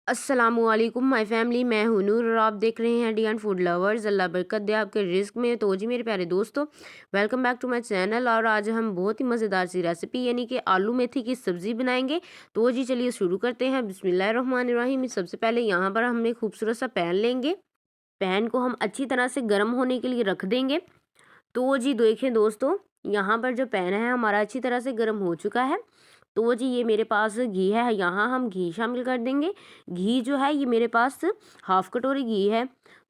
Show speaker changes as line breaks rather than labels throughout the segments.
अस्सलामुअलैकुम my family, मैं हूं नूर और आप देख रहे हैं डी एंड फूड लवर्स। अल्लाह बरकत दे आपके रिस्क में। तो जी मेरे प्यारे दोस्तों, welcome back to my channel. और आज हम बहुत ही मज़ेदार सी रेसिपी यानी कि आलू मेथी की सब्ज़ी बनाएंगे। तो जी चलिए शुरू करते हैं। बिस्मिल्लाहिर्रहमानिर्रहीम। सबसे पहले यहाँ पर हम एक खूबसूरत सा पैन लेंगे। पैन को हम अच्छी तरह से गर्म होने के लिए रख देंगे। तो जी देखिए दोस्तों, यहाँ पर जो पैन है हमारा अच्छी तरह से गर्म हो चुका है। तो जी ये मेरे पास घी है, यहाँ हम घी शामिल कर देंगे। घी जो है ये मेरे पास हाफ कटोरी घी है।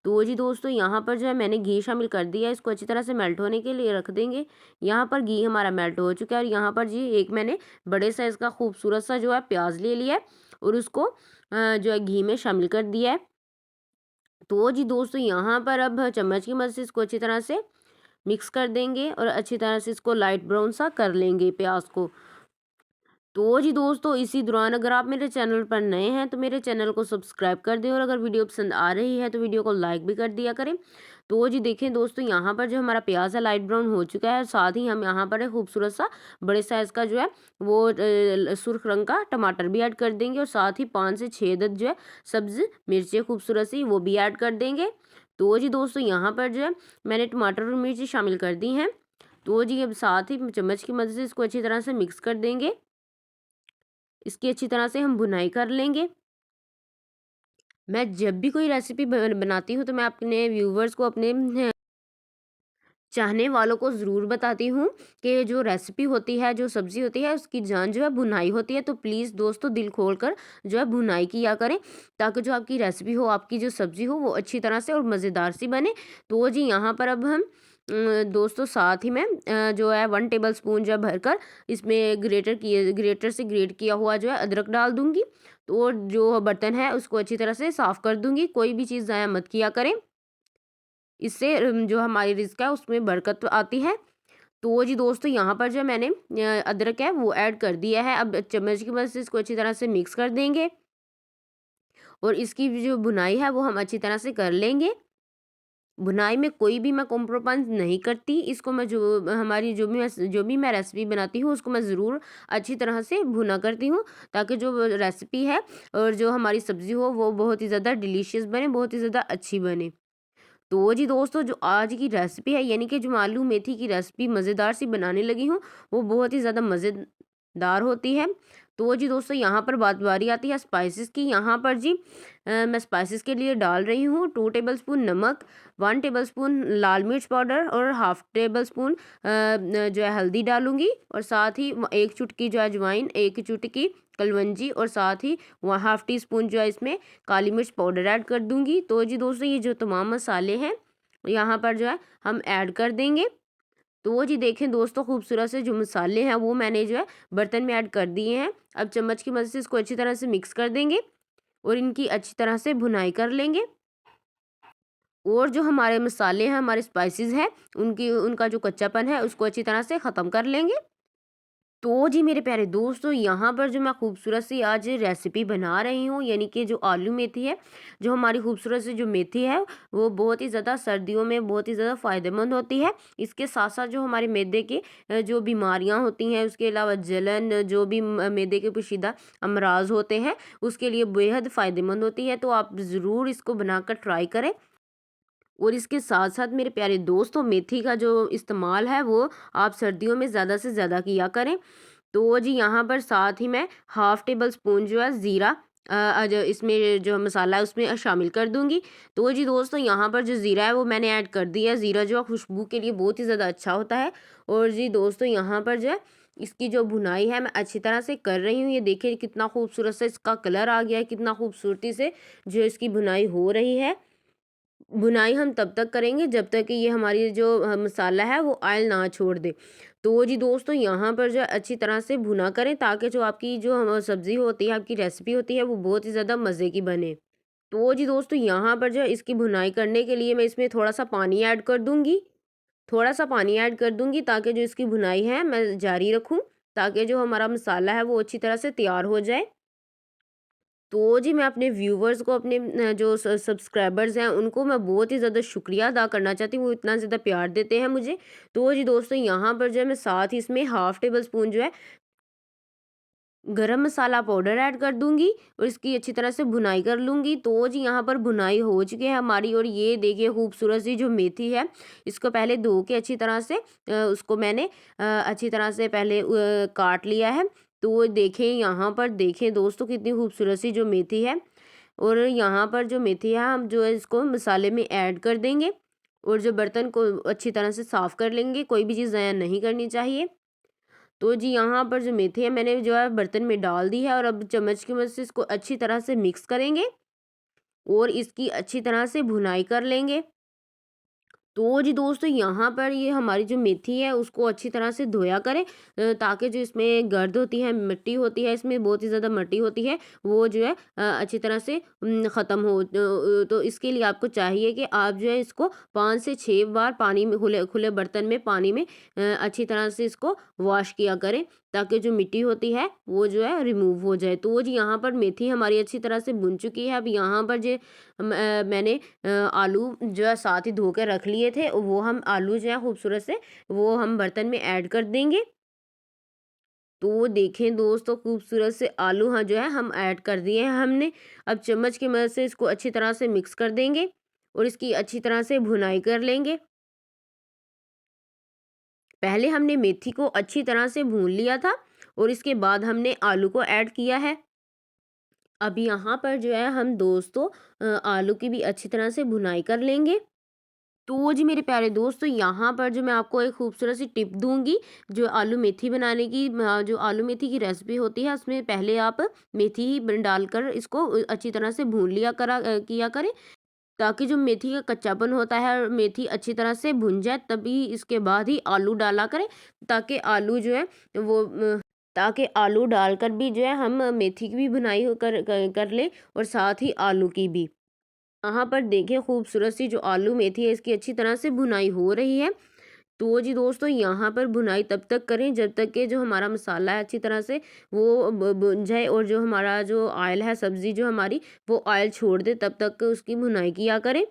तो जी दोस्तों, यहाँ पर जो है मैंने घी शामिल कर दिया है। इसको अच्छी तरह से मेल्ट होने के लिए रख देंगे। यहाँ पर घी हमारा मेल्ट हो चुका है और यहाँ पर जी एक मैंने बड़े साइज़ का खूबसूरत सा जो है प्याज ले लिया है और उसको जो है घी में शामिल कर दिया है। तो जी दोस्तों, यहाँ पर अब चम्मच की मदद से इसको अच्छी तरह से मिक्स कर देंगे और अच्छी तरह से इसको लाइट ब्राउन सा कर लेंगे प्याज को। तो जी दोस्तों, इसी दौरान अगर आप मेरे चैनल पर नए हैं तो मेरे चैनल को सब्सक्राइब कर दें और अगर वीडियो पसंद आ रही है तो वीडियो को लाइक भी कर दिया करें। तो जी देखें दोस्तों, यहाँ पर जो हमारा प्याज है लाइट ब्राउन हो चुका है। साथ ही हम यहाँ पर एक खूबसूरत सा बड़े साइज़ का जो है वो सुर्ख रंग का टमाटर भी ऐड कर देंगे और साथ ही 5 से 6 अदद जो है सब्ज़ मिर्चें खूबसूरत सी वो भी ऐड कर देंगे। तो जी दोस्तों, यहाँ पर जो है मैंने टमाटर और मिर्ची शामिल कर दी हैं। तो जी अब साथ ही चम्मच की मदद से इसको अच्छी तरह से मिक्स कर देंगे। इसकी अच्छी तरह से हम भुनाई कर लेंगे। मैं जब भी कोई रेसिपी बनाती हूँ तो मैं अपने व्यूवर्स को, अपने चाहने वालों को ज़रूर बताती हूँ कि जो रेसिपी होती है, जो सब्ज़ी होती है, उसकी जान जो है भुनाई होती है। तो प्लीज़ दोस्तों, दिल खोल कर जो है भुनाई किया करें ताकि जो आपकी रेसिपी हो, आपकी जो सब्ज़ी हो वो अच्छी तरह से और मज़ेदार सी बने। तो जी यहाँ पर अब हम दोस्तों साथ ही में जो है 1 टेबल स्पून जो है भरकर इसमें ग्रेटर से ग्रेट किया हुआ जो है अदरक डाल दूँगी। तो जो बर्तन है उसको अच्छी तरह से साफ़ कर दूँगी। कोई भी चीज़ ज़ाया मत किया करें। इससे जो हमारी रिज़्क है उसमें बरकत आती है। तो जी दोस्तों, यहाँ पर जो मैंने अदरक है वो ऐड कर दिया है। अब चम्मच की मदद से इसको अच्छी तरह से मिक्स कर देंगे और इसकी भी जो भुनाई है वो हम अच्छी तरह से कर लेंगे। भुनाई में कोई भी मैं कॉम्प्रोमाइज़ नहीं करती। इसको मैं जो हमारी जो भी मैं रेसिपी बनाती हूँ उसको मैं ज़रूर अच्छी तरह से भुना करती हूँ ताकि जो रेसिपी है और जो हमारी सब्ज़ी हो वो बहुत ही ज़्यादा डिलीशियस बने, बहुत ही ज़्यादा अच्छी बने। तो जी दोस्तों, जो आज की रेसिपी है यानी कि जो आलू मेथी की रेसिपी मज़ेदार सी बनाने लगी हूँ वो बहुत ही ज़्यादा मज़ेदार होती है। तो जी दोस्तों, यहाँ पर बात बारी आती है स्पाइसेस की। यहाँ पर जी मैं स्पाइसेस के लिए डाल रही हूँ 2 टेबलस्पून नमक, 1 टेबलस्पून लाल मिर्च पाउडर और हाफ टेबलस्पून जो है हल्दी डालूंगी और साथ ही 1 चुटकी जो है अजवाइन, 1 चुटकी कलवंजी और साथ ही 1/2 टी स्पून जो है इसमें काली मिर्च पाउडर ऐड कर दूंगी। तो जी दोस्तों, ये जो तमाम मसाले हैं यहाँ पर जो है हम ऐड कर देंगे। तो जी देखें दोस्तों, खूबसूरत से जो मसाले हैं वो मैंने जो है बर्तन में ऐड कर दिए हैं। अब चम्मच की मदद से इसको अच्छी तरह से मिक्स कर देंगे और इनकी अच्छी तरह से भुनाई कर लेंगे। और जो हमारे मसाले हैं, हमारे स्पाइसेस हैं, उनकी उनका जो कच्चापन है उसको अच्छी तरह से ख़त्म कर लेंगे। तो जी मेरे प्यारे दोस्तों, यहाँ पर जो मैं खूबसूरत सी आज रेसिपी बना रही हूँ यानी कि जो आलू मेथी है, जो हमारी खूबसूरत सी जो मेथी है वो बहुत ही ज़्यादा सर्दियों में बहुत ही ज़्यादा फ़ायदेमंद होती है। इसके साथ साथ जो हमारे मैदे के जो बीमारियाँ होती हैं, उसके अलावा जलन, जो भी मैदे के पोशीदा अमराज होते हैं उसके लिए बेहद फ़ायदेमंद होती है। तो आप ज़रूर इसको बनाकर ट्राई करें। और इसके साथ-साथ मेरे प्यारे दोस्तों, मेथी का जो इस्तेमाल है वो आप सर्दियों में ज़्यादा से ज़्यादा किया करें। तो जी यहाँ पर साथ ही मैं हाफ़ टेबल स्पून जो है ज़ीरा जो इसमें जो मसाला है उसमें शामिल कर दूँगी। तो जी दोस्तों, यहाँ पर जो ज़ीरा है वो मैंने ऐड कर दिया है। ज़ीरा जो है खुशबू के लिए बहुत ही ज़्यादा अच्छा होता है। और जी दोस्तों, यहाँ पर जो है इसकी जो भुनाई है मैं अच्छी तरह से कर रही हूँ। ये देखिए कितना खूबसूरत सा इसका कलर आ गया है, कितना खूबसूरती से जो इसकी भुनाई हो रही है। बुनाई हम तब तक करेंगे जब तक कि ये हमारी जो मसाला है वो ऑयल ना छोड़ दे। तो जी दोस्तों, यहाँ पर जो अच्छी तरह से भुना करें ताकि जो आपकी जो सब्ज़ी होती है, आपकी रेसिपी होती है वो बहुत ही ज़्यादा मज़े की बने। तो जी दोस्तों, यहाँ पर जो इसकी भुनाई करने के लिए मैं इसमें थोड़ा-सा पानी ऐड कर दूँगी। थोड़ा-सा पानी ऐड कर दूँगी ताकि जो इसकी भुनाई है मैं जारी रखूँ, ताकि जो हमारा मसाला है वो अच्छी तरह से तैयार हो जाए। तो जी मैं अपने व्यूवर्स को, अपने जो सब्सक्राइबर्स हैं उनको मैं बहुत ही ज़्यादा शुक्रिया अदा करना चाहती हूँ, वो इतना ज़्यादा प्यार देते हैं मुझे। तो जी दोस्तों, यहाँ पर जो है मैं साथ ही इसमें हाफ़ टेबल स्पून जो है गरम मसाला पाउडर ऐड कर दूंगी और इसकी अच्छी तरह से भुनाई कर लूँगी। तो जी यहाँ पर भुनाई हो चुकी है हमारी, और ये देखिए खूबसूरत सी जो मेथी है, इसको पहले धो के अच्छी तरह से उसको मैंने अच्छी तरह से पहले काट लिया है। तो देखें यहाँ पर, देखें दोस्तों कितनी खूबसूरत सी जो मेथी है। और यहाँ पर जो मेथी है हम जो है इसको मसाले में ऐड कर देंगे और जो बर्तन को अच्छी तरह से साफ़ कर लेंगे, कोई भी चीज़ ज़ाया नहीं करनी चाहिए। तो जी यहाँ पर जो मेथी है मैंने जो है बर्तन में डाल दी है, और अब चम्मच की मदद से इसको अच्छी तरह से मिक्स करेंगे और इसकी अच्छी तरह से भुनाई कर लेंगे। तो जी दोस्तों यहाँ पर ये हमारी जो मेथी है उसको अच्छी तरह से धोया करें, ताकि जो इसमें गर्द होती है, मिट्टी होती है, इसमें बहुत ही ज़्यादा मिट्टी होती है, वो जो है अच्छी तरह से ख़त्म हो। तो इसके लिए आपको चाहिए कि आप जो है इसको 5 से 6 बार पानी में, खुले खुले बर्तन में पानी में अच्छी तरह से इसको वॉश किया करें, ताकि जो मिट्टी होती है वो जो है रिमूव हो जाए। तो जी यहाँ पर मेथी हमारी अच्छी तरह से भुन चुकी है। अब यहाँ पर जो मैंने आलू जो है साथ ही धो के रख लिए थे, वो हम आलू जो है खूबसूरत से वो हम बर्तन में ऐड कर देंगे। तो देखें दोस्तों खूबसूरत से आलू हाँ जो है हम ऐड कर दिए हैं हमने। अब चम्मच की मदद से इसको अच्छी तरह से मिक्स कर देंगे और इसकी अच्छी तरह से भुनाई कर लेंगे। पहले हमने मेथी को अच्छी तरह से भून लिया था और इसके बाद हमने आलू को ऐड किया है। अब यहाँ पर जो है हम दोस्तों आलू की भी अच्छी तरह से भुनाई कर लेंगे। तो जी मेरे प्यारे दोस्तों यहाँ पर जो मैं आपको एक खूबसूरत सी टिप दूंगी, जो आलू मेथी बनाने की, जो आलू मेथी की रेसिपी होती है उसमें पहले आप मेथी ही डालकर इसको अच्छी तरह से भून लिया किया करें, ताकि जो मेथी का कच्चापन होता है और मेथी अच्छी तरह से भुन जाए, तभी इसके बाद ही आलू डाला करें, ताकि आलू जो है वो ताकि आलू डालकर भी जो है हम मेथी की भी भुनाई कर लें और साथ ही आलू की भी। यहाँ पर देखें खूबसूरत सी जो आलू मेथी है इसकी अच्छी तरह से भुनाई हो रही है। तो जी दोस्तों यहाँ पर भुनाई तब तक करें जब तक कि जो हमारा मसाला है अच्छी तरह से वो भुन जाए, और जो हमारा जो ऑयल है, सब्ज़ी जो हमारी वो ऑयल छोड़ दे, तब तक उसकी भुनाई किया करें।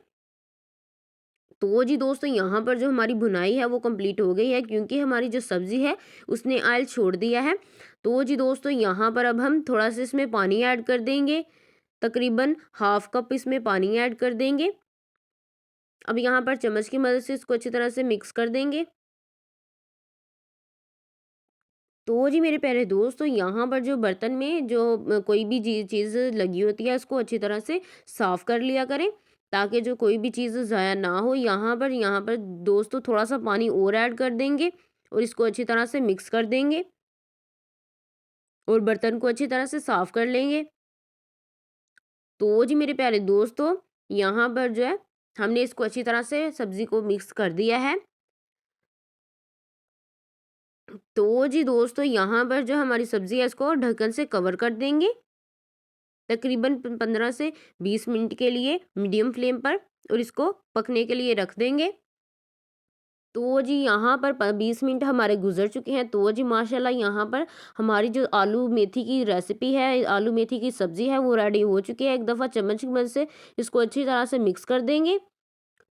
तो जी दोस्तों यहाँ पर जो हमारी भुनाई है वो कंप्लीट हो गई है, क्योंकि हमारी जो सब्ज़ी है उसने ऑयल छोड़ दिया है। तो जी दोस्तों यहाँ पर अब हम थोड़ा सा इसमें पानी ऐड कर देंगे, तकरीबन हाफ कप इसमें पानी ऐड कर देंगे। अब यहाँ पर चम्मच की मदद से इसको अच्छी तरह से मिक्स कर देंगे। तो जी मेरे प्यारे दोस्तों यहाँ पर जो बर्तन में जो कोई भी चीज़ लगी होती है उसको अच्छी तरह से साफ़ कर लिया करें, ताकि जो कोई भी चीज़ ज़ाया ना हो। यहाँ पर दोस्तों थोड़ा सा पानी और ऐड कर देंगे और इसको अच्छी तरह से मिक्स कर देंगे और बर्तन को अच्छी तरह से साफ़ कर लेंगे। तो जी मेरे प्यारे दोस्तों यहाँ पर जो है हमने इसको अच्छी तरह से सब्ज़ी को मिक्स कर दिया है। तो जी दोस्तों यहाँ पर जो हमारी सब्ज़ी है इसको ढक्कन से कवर कर देंगे, तकरीबन 15 से 20 मिनट के लिए मीडियम फ्लेम पर, और इसको पकने के लिए रख देंगे। तो जी यहाँ पर 20 मिनट हमारे गुजर चुके हैं। तो जी माशाल्लाह यहाँ पर हमारी जो आलू मेथी की रेसिपी है, आलू मेथी की सब्ज़ी है वो रेडी हो चुकी है। एक दफ़ा चम्मच की मदद से इसको अच्छी तरह से मिक्स कर देंगे।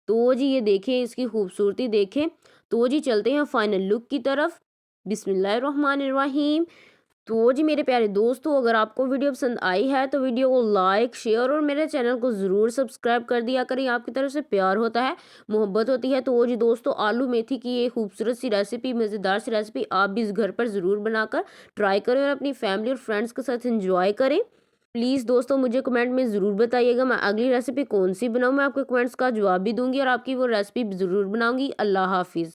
तो जी ये देखें इसकी खूबसूरती देखें। तो जी चलते हैं फाइनल लुक की तरफ। बिस्मिल्लाहिर्रहमानिर्रहीम। तो जी मेरे प्यारे दोस्तों अगर आपको वीडियो पसंद आई है तो वीडियो को लाइक, शेयर और मेरे चैनल को ज़रूर सब्सक्राइब कर दिया करें। आपकी तरफ से प्यार होता है, मोहब्बत होती है। तो जी दोस्तों आलू मेथी की ये खूबसूरत सी रेसिपी, मज़ेदार सी रेसिपी आप भी इस घर पर ज़रूर बनाकर ट्राई करें और अपनी फैमिली और फ्रेंड्स के साथ इंजॉय करें। प्लीज़ दोस्तों मुझे कमेंट में ज़रूर बताइएगा मैं अगली रेसिपी कौन सी बनाऊँ। मैं आपके कमेंट्स का जवाब भी दूंगी और आपकी वो रेसिपी ज़रूर बनाऊंगी। अल्लाह हाफिज़।